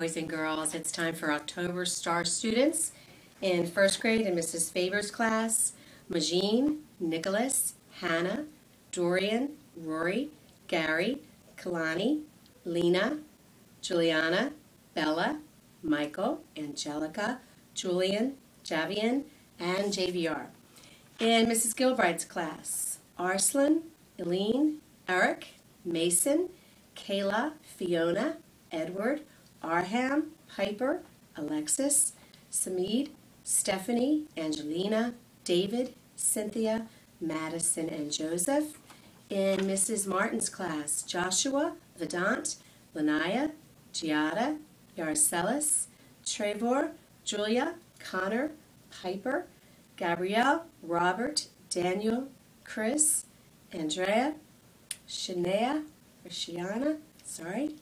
boys and girls. It's time for October Star students in first grade in Mrs. Faber's class. Majine, Nicholas, Hannah, Dorian, Rory, Gary, Kalani, Lena, Juliana, Bella, Michael, Angelica, Julian, Javian, and JVR. In Mrs. Gilbride's class, Arslan, Eileen, Eric, Mason, Kayla, Fiona, Edward, Arham, Piper, Alexis, Samid, Stephanie, Angelina, David, Cynthia, Madison, and Joseph. In Mrs. Martin's class, Joshua, Vedant, Lanaya, Giada, Yarcelis, Trevor, Julia, Connor, Piper, Gabrielle, Robert, Daniel, Chris, Andrea, Shania,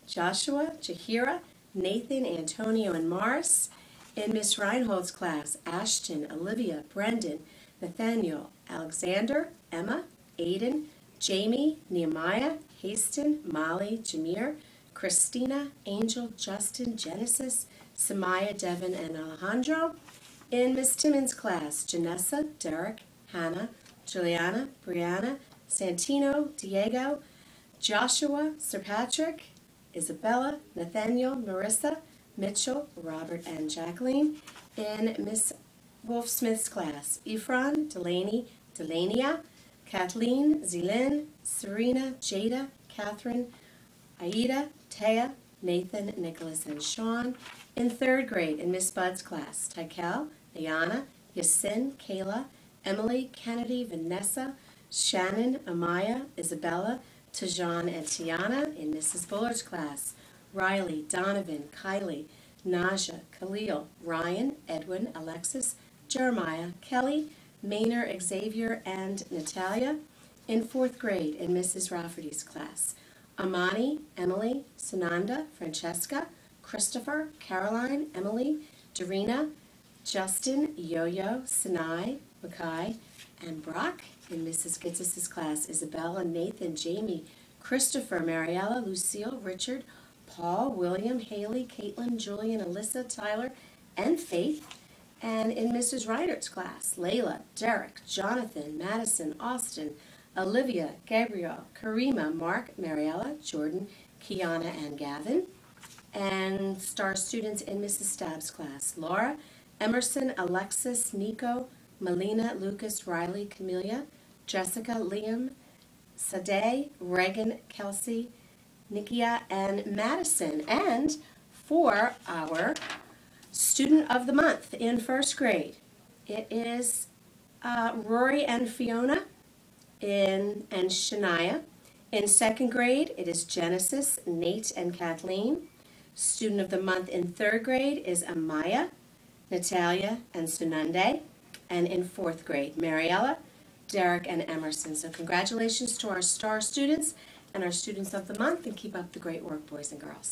Joshua, Jahira, Nathan, Antonio, and Morris. In Miss Reinhold's class, Ashton, Olivia, Brendan, Nathaniel, Alexander, Emma, Aiden, Jamie, Nehemiah, Haston, Molly, Jameer, Christina, Angel, Justin, Genesis, Samaya, Devin, and Alejandro. In Miss Timmons' class, Janessa, Derek, Hannah, Juliana, Brianna, Santino, Diego, Joshua, Sir Patrick, Isabella, Nathaniel, Marissa, Mitchell, Robert, and Jacqueline. In Miss Wolf-Smith's class, Ephron, Delaney, Delania, Kathleen, Zelin, Serena, Jada, Catherine, Aida, Taya, Nathan, Nicholas, and Sean. In third grade, in Miss Bud's class, Tykel, Ayana, Yasin, Kayla, Emily, Kennedy, Vanessa, Shannon, Amaya, Isabella, Tajan, and Tiana. In Mrs. Bullard's class, Riley, Donovan, Kylie, Naja, Khalil, Ryan, Edwin, Alexis, Jeremiah, Kelly, Maynard, Xavier, and Natalia. In fourth grade, in Mrs. Rafferty's class, Amani, Emily, Sananda, Francesca, Christopher, Caroline, Emily, Darina, Justin, Yo-Yo, Sinai, Makai, and Brock. In Mrs. Gitzis' class, Isabella, Nathan, Jamie, Christopher, Mariella, Lucille, Richard, Paul, William, Haley, Caitlin, Julian, Alyssa, Tyler, and Faith. And in Mrs. Reinert's class, Layla, Derek, Jonathan, Madison, Austin, Olivia, Gabrielle, Karima, Mark, Mariella, Jordan, Kiana, and Gavin. And star students in Mrs. Stabb's class, Laura, Emerson, Alexis, Nico, Melina, Lucas, Riley, Camelia, Jessica, Liam, Sade, Reagan, Kelsey, Nikia, and Madison. And for our Student of the Month in first grade, it is Rory and Fiona and Shania. In second grade, it is Genesis, Nate, and Kathleen. Student of the Month in third grade is Amaya, Natalia, and Sunande. And in fourth grade, Mariella, Derek, and Emerson. So congratulations to our star students and our Students of the Month, and keep up the great work, boys and girls.